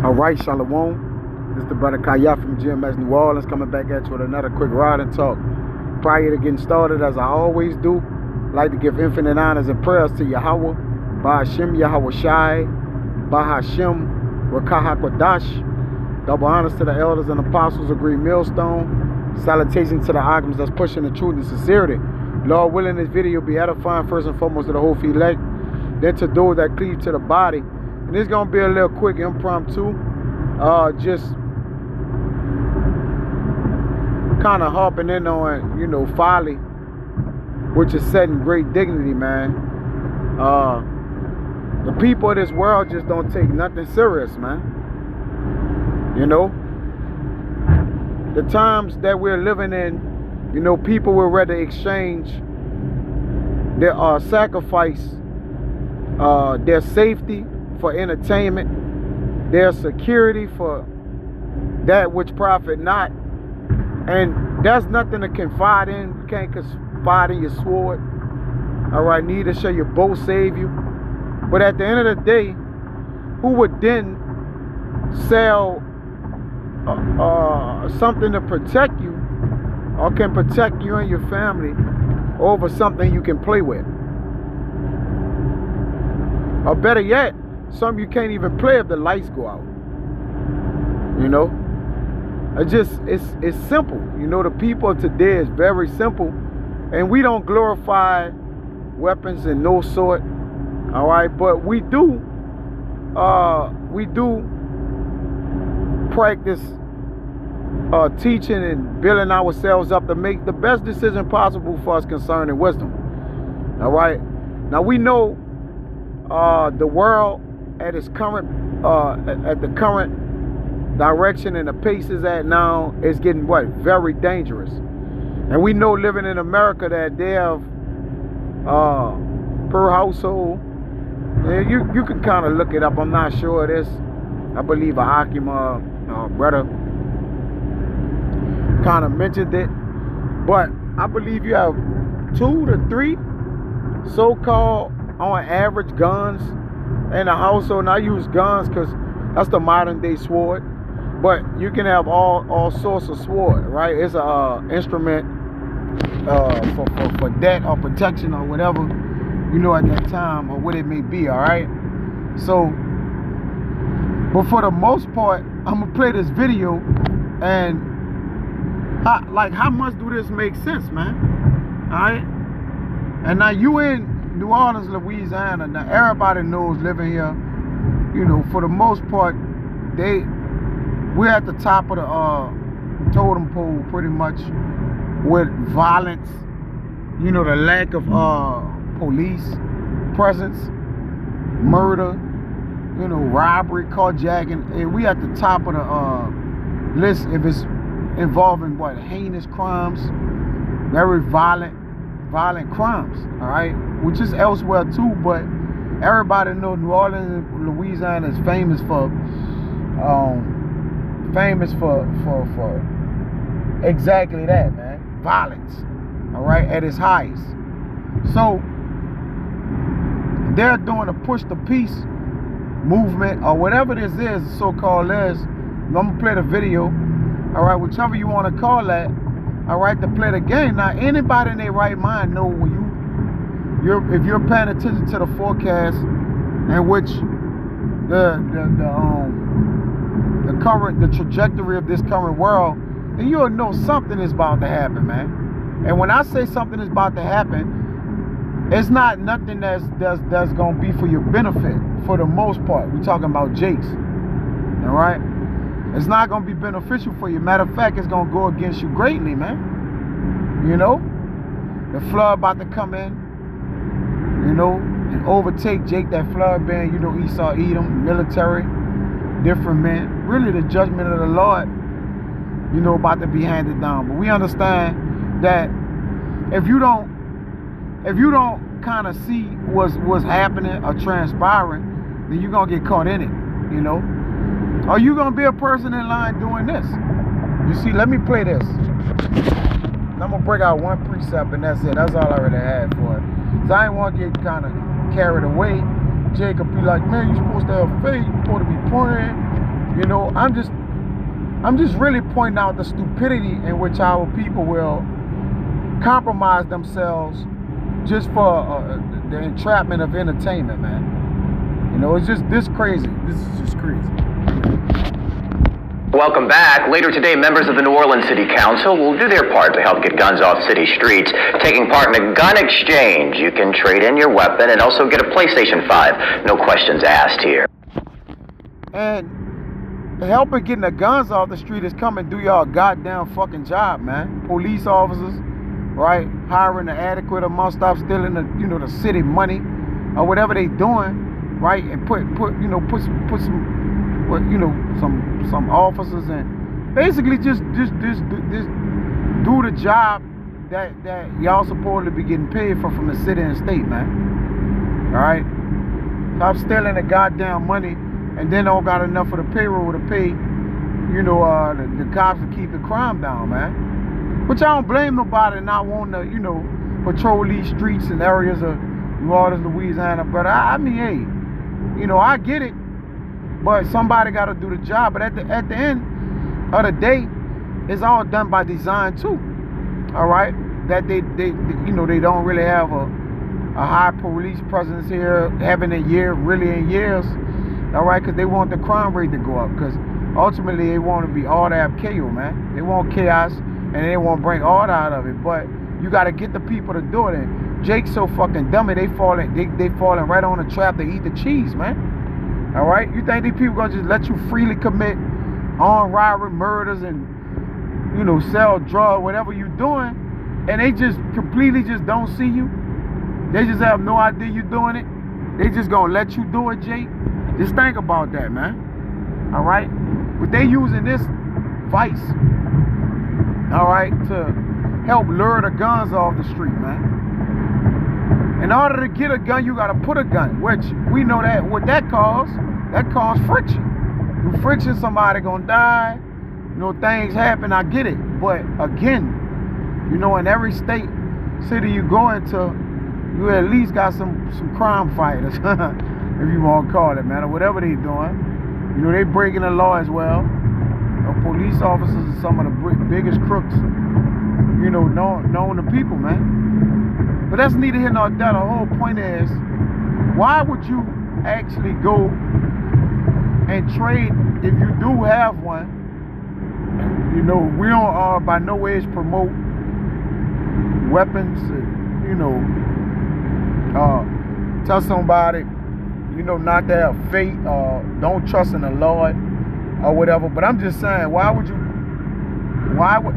All right, Shalom. This is the brother Kaya from GMS New Orleans coming back at you with another quick ride and talk. Prior to getting started, as I always do, I'd like to give infinite honors and prayers to Yahweh, Bahashim Yahweh Shai, Bahashim Rakah HaKodash. Double honors to the elders and apostles of Green Millstone. Salutations to the Agams that's pushing the truth and sincerity. Lord willing, this video be edifying first and foremost to the whole elect, then to those that cleave to the body. And it's gonna be a little quick impromptu, just kind of hopping in on, folly, which is setting great dignity, man. The people of this world just don't take nothing serious, man. The times that we're living in, people will rather exchange their sacrifice, their safety for entertainment, their security for that which profit not. And there's nothing to confide in. You can't confide in your sword. All right, neither shall your bow save you. But at the end of the day, who would then sell something to protect you, or can protect you and your family, over something you can play with? Or better yet, some you can't even play if the lights go out. It's simple. The people of today is very simple, and we don't glorify weapons in no sort. All right, but we do practice teaching and building ourselves up to make the best decision possible for us concerning wisdom. All right, now we know the world at its current at the current direction and the pace is at now is getting very dangerous. And we know, living in America, that they have per household, and you can kind of look it up. I'm not sure of this. I believe a Hakim brother kind of mentioned it, but I believe you have 2 to 3 so-called on average guns in a household. And I use guns because that's the modern day sword, but you can have all sorts of sword, right? It's a instrument for debt or protection or whatever, at that time, or what it may be. All right, so but for the most part, I'm gonna play this video, and how much do this make sense, man? All right, and now you in New Orleans, Louisiana. Now everybody knows, living here, for the most part, we're at the top of the totem pole, pretty much, with violence. The lack of police presence, murder, robbery, carjacking. And we at the top of the list if it's involving heinous crimes, very violent crimes. All right, which is elsewhere too, but everybody knows New Orleans, Louisiana is famous for exactly that, man. Violence, all right, at its highest. So they're doing a push the peace movement, or whatever this is, so-called is. I'm gonna play the video, all right, whichever you want to call that, all right, to play the game. Now, anybody in their right mind know if you're paying attention to the forecast, in which the trajectory of this current world, then you'll know something is about to happen, man. And when I say something is about to happen, it's not nothing that's gonna be for your benefit. For the most part, we're talking about Jakes, all right? It's not gonna be beneficial for you. Matter of fact, it's gonna go against you greatly, man. The flood about to come in, and overtake Jake. That flood being, Esau, Edom, military, different men. Really, the judgment of the Lord, about to be handed down. But we understand that if you don't kind of see what's happening or transpiring, then you're gonna get caught in it. Are you gonna be a person in line doing this? You see, let me play this. I'm gonna break out one precept, and that's it. That's all I really had for it. So I didn't want to get kind of carried away. Jacob be like, man, you're supposed to have faith. You're supposed to be praying. You know, I'm just really pointing out the stupidity in which our people will compromise themselves just for the entrapment of entertainment, man. You know, it's just this crazy. This is just crazy. Welcome back. Later today, members of the New Orleans City Council will do their part to help get guns off city streets. Taking part in a gun exchange, you can trade in your weapon and also get a PlayStation 5. No questions asked here. And helping getting the guns off the street is come and do y'all goddamn fucking job, man. Police officers, right? Hiring the adequate amount, stop stealing the, you know, the city money or whatever they doing, right? And put some officers and basically just do the job that y'all supposed to be getting paid for from the city and state, man. All right, stop stealing the goddamn money and then don't got enough of the payroll to pay, you know, the cops to keep the crime down, man. Which I don't blame nobody not wanting to, you know, patrol these streets and areas of New Orleans, Louisiana. But I mean, hey, you know, I get it. But somebody got to do the job. But at the end of the day, it's all done by design too. All right, that they you know, they don't really have a high police presence here, haven't in years. All right, because they want the crime rate to go up. Because ultimately they want to be all to have chaos, man. They want chaos and they want to bring order out of it. But you got to get the people to do it. And Jake's so fucking dumb, they falling right on the trap to eat the cheese, man. All right, you think these people gonna just let you freely commit armed robbery, murders, and, you know, sell drugs, whatever you doing, and they just completely just don't see you? They just have no idea you doing it. They just gonna let you do it, Jake? Just think about that, man. All right, but they using this vice, all right, to help lure the guns off the street, man. In order to get a gun, you got to put a gun, which we know that what that causes friction. Through friction, somebody gonna die. You know, things happen. I get it, but again, you know, in every state, city you go into, you at least got some crime fighters, if you want to call it, man, or whatever they doing. You know, they breaking the law as well. You know, police officers are some of the biggest crooks, you know, known to people, man. But that's neither here nor there. The whole point is, why would you actually go and trade if you do have one? You know, we don't by no ways promote weapons, and, you know, tell somebody, you know, not to have faith or don't trust in the Lord or whatever. But I'm just saying, why would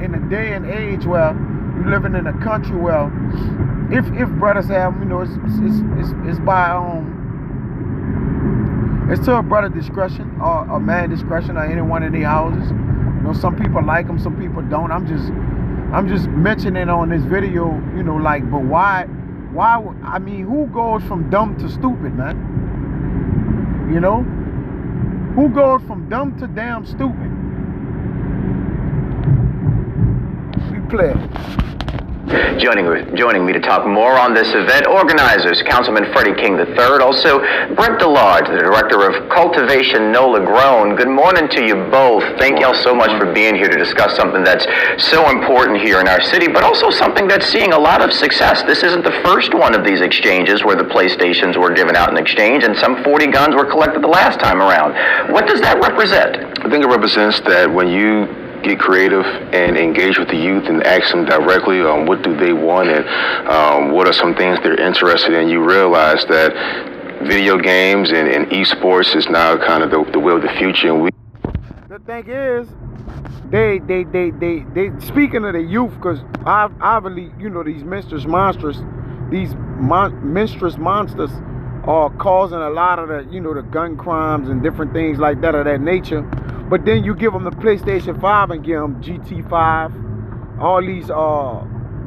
in a day and age where you living in a country where if brothers have, you know, it's by it's to a brother discretion or a man discretion or anyone in their houses. You know, some people like them, some people don't. I'm just mentioning on this video, you know, like, but why? I mean, who goes from dumb to stupid, man? You know, who goes from dumb to damn stupid? We play. Joining me to talk more on this event, organizers Councilman Freddie King III, also Brent DeLarge, the Director of Cultivation NOLA Grown. Good morning to you both. Thank y'all so much for being here to discuss something that's so important here in our city, but also something that's seeing a lot of success. This isn't the first one of these exchanges where the PlayStations were given out in exchange, and some 40 guns were collected the last time around. What does that represent? I think it represents that when you get creative and engage with the youth and ask them directly on what do they want and what are some things they're interested in, you realize that video games and esports is now kind of the way of the future. And the thing is, they speaking of the youth, because obviously, you know, these minstrous monsters are causing a lot of the, you know, the gun crimes and different things like that of that nature. But then you give them the PlayStation 5 and give them GT5, all these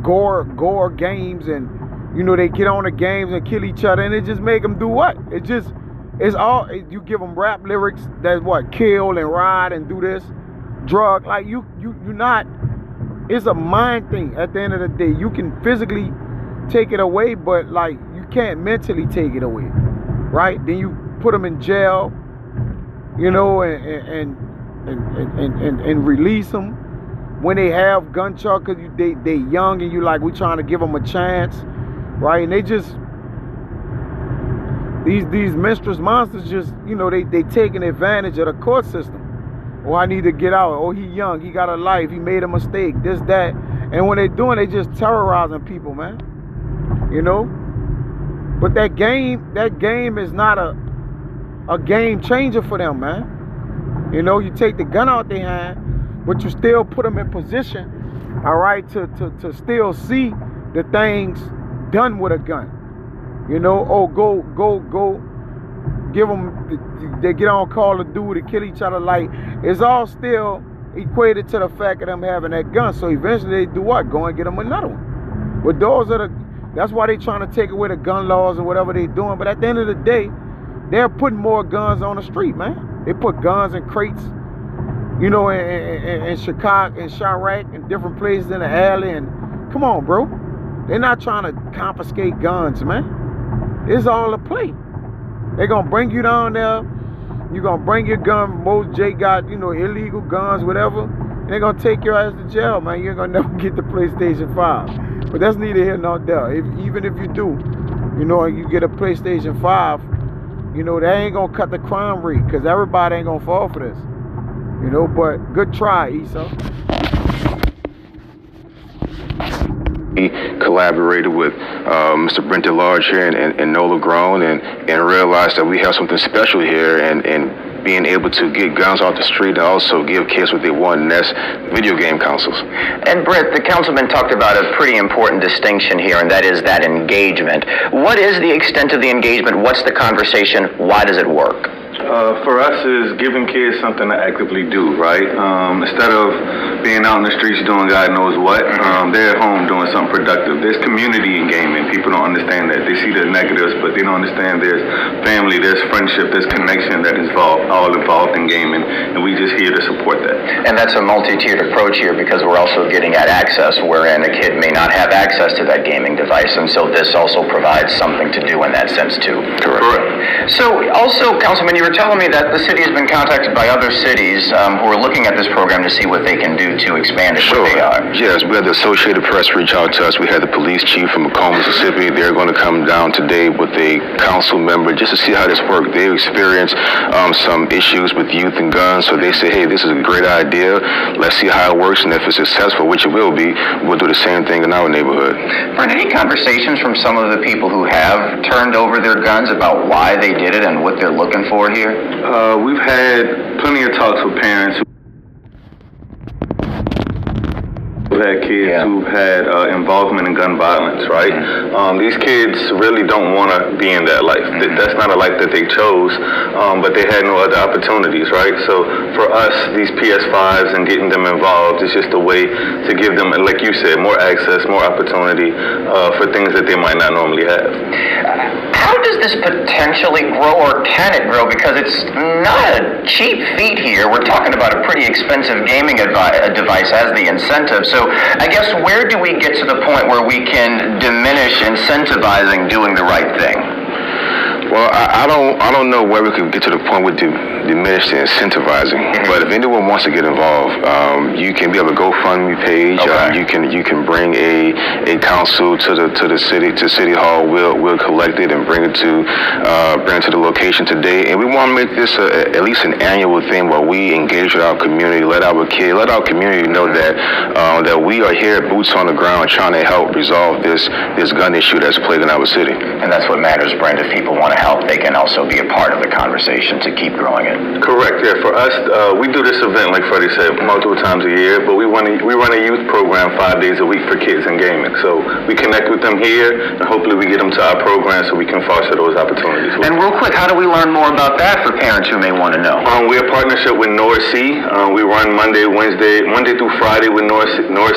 gore games, and, you know, they get on the games and kill each other, and it just make them do what? It's all, you give them rap lyrics that what, kill and ride and do this, drug, like you not, it's a mind thing at the end of the day. You can physically take it away, but like you can't mentally take it away, right? Then you put them in jail, you know, and and release them when they have gun charge, because they young and you like, we trying to give them a chance, right? And they just, these monstrous monsters just, you know, they taking advantage of the court system. Oh, I need to get out. Oh, he young, he got a life, he made a mistake, this, that. And when they doing, they just terrorizing people, man. You know? But that game is not a game changer for them, man. You know, you take the gun out their hand, but you still put them in position, all right, to still see the things done with a gun. You know, oh, go, give them, they get on Call of Duty to kill each other. Like, it's all still equated to the fact of them having that gun. So eventually they do what? Go and get them another one. But that's why they trying to take away the gun laws and whatever they doing. But at the end of the day, they're putting more guns on the street, man. They put guns in crates, you know, in Chicago, in Chirac, and different places in the alley. And come on, bro. They're not trying to confiscate guns, man. It's all a play. They're going to bring you down there. You're going to bring your gun. Most J got, you know, illegal guns, whatever. And they're going to take your ass to jail, man. You ain't going to never get the PlayStation 5. But that's neither here nor there. Even if you do, you know, you get a PlayStation 5, you know, that ain't going to cut the crime rate, because everybody ain't going to fall for this. You know, but good try, Esau. He collaborated with Mr. Brent DeLarge here and Nola Grown and realized that we have something special here and being able to get guns off the street and also give kids what they want, and that's video game consoles. And Brett, the councilman talked about a pretty important distinction here, and that is that engagement. What is the extent of the engagement? What's the conversation? Why does it work? For us is giving kids something to actively do, right? Instead of being out in the streets doing God knows what, they're at home doing something productive. There's community in gaming. People don't understand that. They see the negatives, but they don't understand there's family, there's friendship, there's connection that is all involved in gaming, and we just here to support that. And that's a multi-tiered approach here, because we're also getting at access, wherein a kid may not have access to that gaming device, and so this also provides something to do in that sense too. Correct. So also, Councilman, you were telling me that the city has been contacted by other cities who are looking at this program to see what they can do to expand it. Sure. What they are. Yes, we had the Associated Press reach out to us. We had the police chief from Macomb, Mississippi. They're going to come down today with a council member just to see how this works. They've experienced some issues with youth and guns, so they say, hey, this is a great idea. Let's see how it works, and if it's successful, which it will be, we'll do the same thing in our neighborhood. Brent, any conversations from some of the people who have turned over their guns about why they did it and what they're looking for here? We've had plenty of talks with parents who've had kids who've had involvement in gun violence, right? These kids really don't want to be in that life. That's not a life that they chose, but they had no other opportunities, right? So for us, these PS5s and getting them involved is just a way to give them, like you said, more access, more opportunity for things that they might not normally have. How does this potentially grow, or can it grow? Because it's not a cheap feat here. We're talking about a pretty expensive gaming device as the incentive. So I guess where do we get to the point where we can diminish incentivizing doing the right thing? Well, I don't know where we could get to the point with diminish the incentivizing. But if anyone wants to get involved, you can be able to GoFundMe page. Okay. You can bring a council to the city hall. We'll collect it and bring it to the location today. And we want to make this at least an annual thing where we engage with our community, let our community know that we are here, boots on the ground, trying to help resolve this gun issue that's plaguing our city. And that's what matters, Brent. If people want to help, they can also be a part of the conversation to keep growing it. Correct. Yeah. For us, we do this event, like Freddie said, multiple times a year. But we run a youth program 5 days a week for kids in gaming. So we connect with them here, and hopefully we get them to our program so we can foster those opportunities. And real quick, how do we learn more about that for parents who may want to know? We're a partnership with North Sea. We run Monday through Friday with North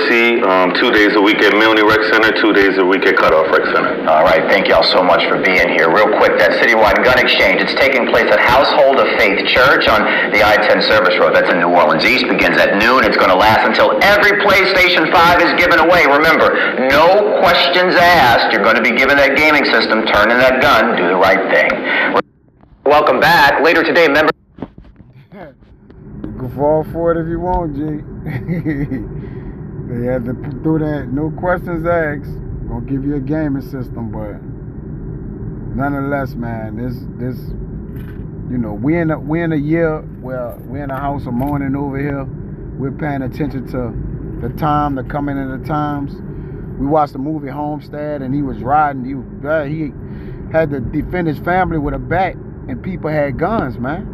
Sea. 2 days a week at Milne Rec Center, 2 days a week at Cutoff Rec Center. All right. Thank you all so much for being here. Real quick, that citywide gun exchange, it's taking place at Household of Faith Church on the I-10 service road. That's in New Orleans East. Begins at noon. It's going to last until every PlayStation 5 is given away. Remember, no questions asked. You're going to be given that gaming system. Turn in that gun. Do the right thing. Welcome back. Later today, members... You can fall for it if you want, G. They had to do that. No questions asked. Gonna give you a gaming system, but nonetheless, man, this, you know, we in a year where we're in a house of mourning over here. We're paying attention to the time, the coming of the times. We watched the movie Homestead, and he was riding. He had to defend his family with a bat, and people had guns, man.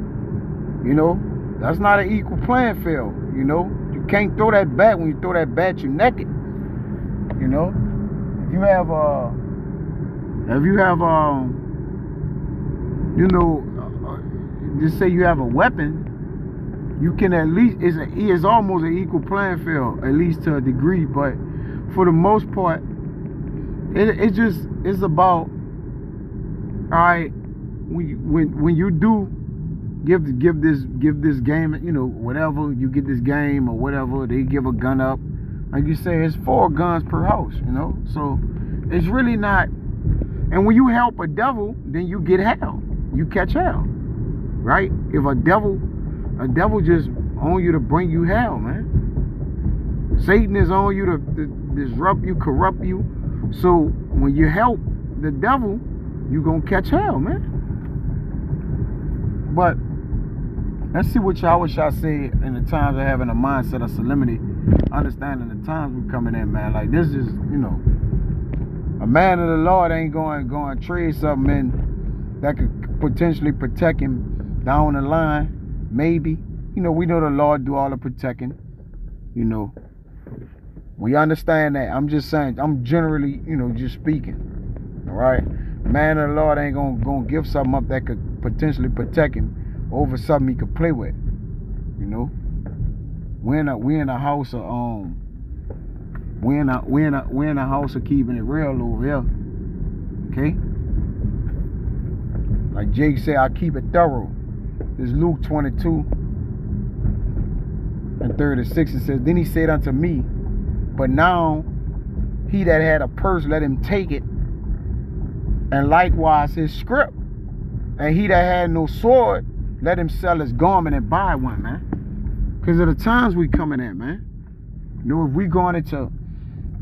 You know, that's not an equal playing field. You know, you can't throw that bat. When you throw that bat, you're naked. You know, if you have you know, just say you have a weapon, you can at least, it's almost an equal playing field, at least to a degree. But for the most part, it's about, all right, when you do give this game, you know, whatever, you get this game or whatever, they give a gun up, like you say, it's 4 guns per house, you know. So it's really not. And when you help a devil, then you get hell, you catch hell, right? If a devil just on you to bring you hell, man. Satan is on you to disrupt you, corrupt you. So when you help the devil, you gonna catch hell, man. But let's see what Yahweh say in the times of having a mindset of solemnity, understanding the times we're coming in, man. Like, this is, you know, a man of the Lord ain't going to trade something in that could potentially protect him down the line, maybe. You know, we know the Lord do all the protecting, you know. We understand that. I'm just saying, I'm generally, you know, just speaking. All right? Man of the Lord ain't gonna give something up that could potentially protect him over something he could play with. You know? We in a house of we in a house of keeping it real over here. Okay? Like Jake said, I keep it thorough. This Luke 22:36, it says, then he said unto me, but now he that had a purse, let him take it, and likewise his scrip. And he that had no sword, let him sell his garment and buy one, man. Because of the times we coming in, man. You know, if we going into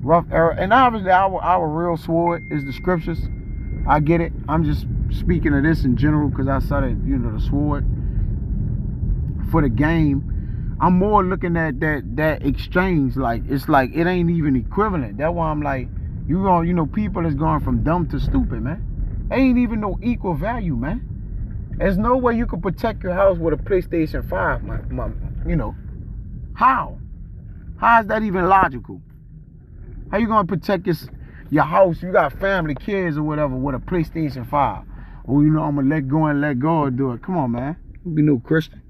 rough era, and obviously our real sword is the scriptures. I get it. I'm just speaking of this in general because I saw that, you know, the sword for the game. I'm more looking at that exchange, like it's like it ain't even equivalent. That's why I'm like, you know, people is going from dumb to stupid, man. Ain't even no equal value, man. There's no way you can protect your house with a PlayStation 5, you know. How? How is that even logical? How you gonna protect your house? You got family, kids, or whatever with a PlayStation 5. Oh, you know, I'm gonna let go and do it. Come on, man. You be no Christian.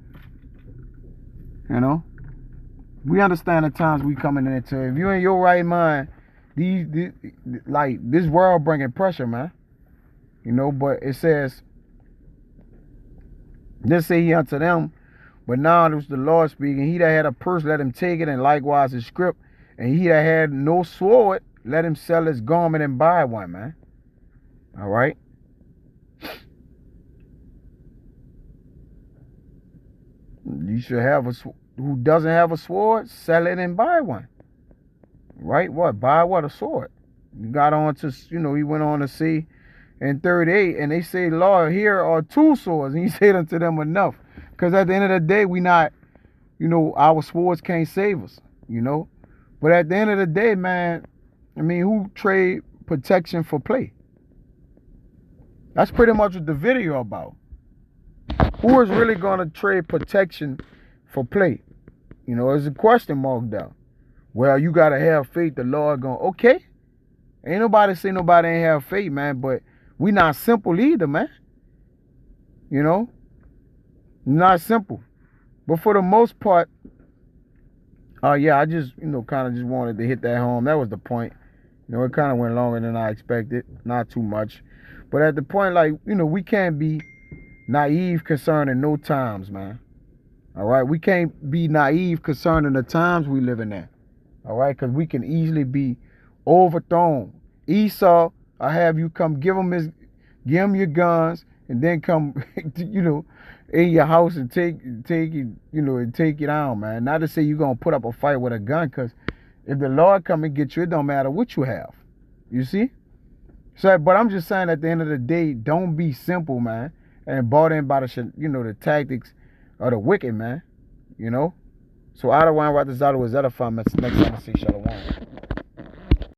You know, we understand the times we coming into. If you in your right mind, like this world bringing pressure, man. You know, but it says, this say he unto them, but now it was the Lord speaking. He that had a purse, let him take it, and likewise his scrip. And he that had no sword, let him sell his garment and buy one, man. All right. You should have who doesn't have a sword, sell it and buy one. Right? What? Buy what? A sword. You got on to, you know, he went on to see in 38, and they say, Lord, here are 2 swords. And he said unto them, enough. Because at the end of the day, we not, you know, our swords can't save us, you know. But at the end of the day, man, I mean, who trade protection for play? That's pretty much what the video about. Who is really going to trade protection for play? You know, there's a question mark down. Well, you got to have faith. The Lord going, okay. Ain't nobody say nobody ain't have faith, man. But we not simple either, man. You know, not simple. But for the most part, yeah, I just, you know, kind of just wanted to hit that home. That was the point. You know, it kind of went longer than I expected. Not too much. But at the point, like, you know, we can't be naive concerning no times, man. All right? We can't be naive concerning the times we living in. All right? Because we can easily be overthrown. Esau, I have you come give him your guns, and then come, you know, in your house and take it, you know, and take it down, man. Not to say you're gonna put up a fight with a gun, because if the Lord come and get you, it don't matter what you have. You see? So, but I'm just saying, at the end of the day, don't be simple, man, and bought in by the, you know, the tactics of the wicked, man. You know? So, Adawan Ratazado is edifying. Next time I say Shalom.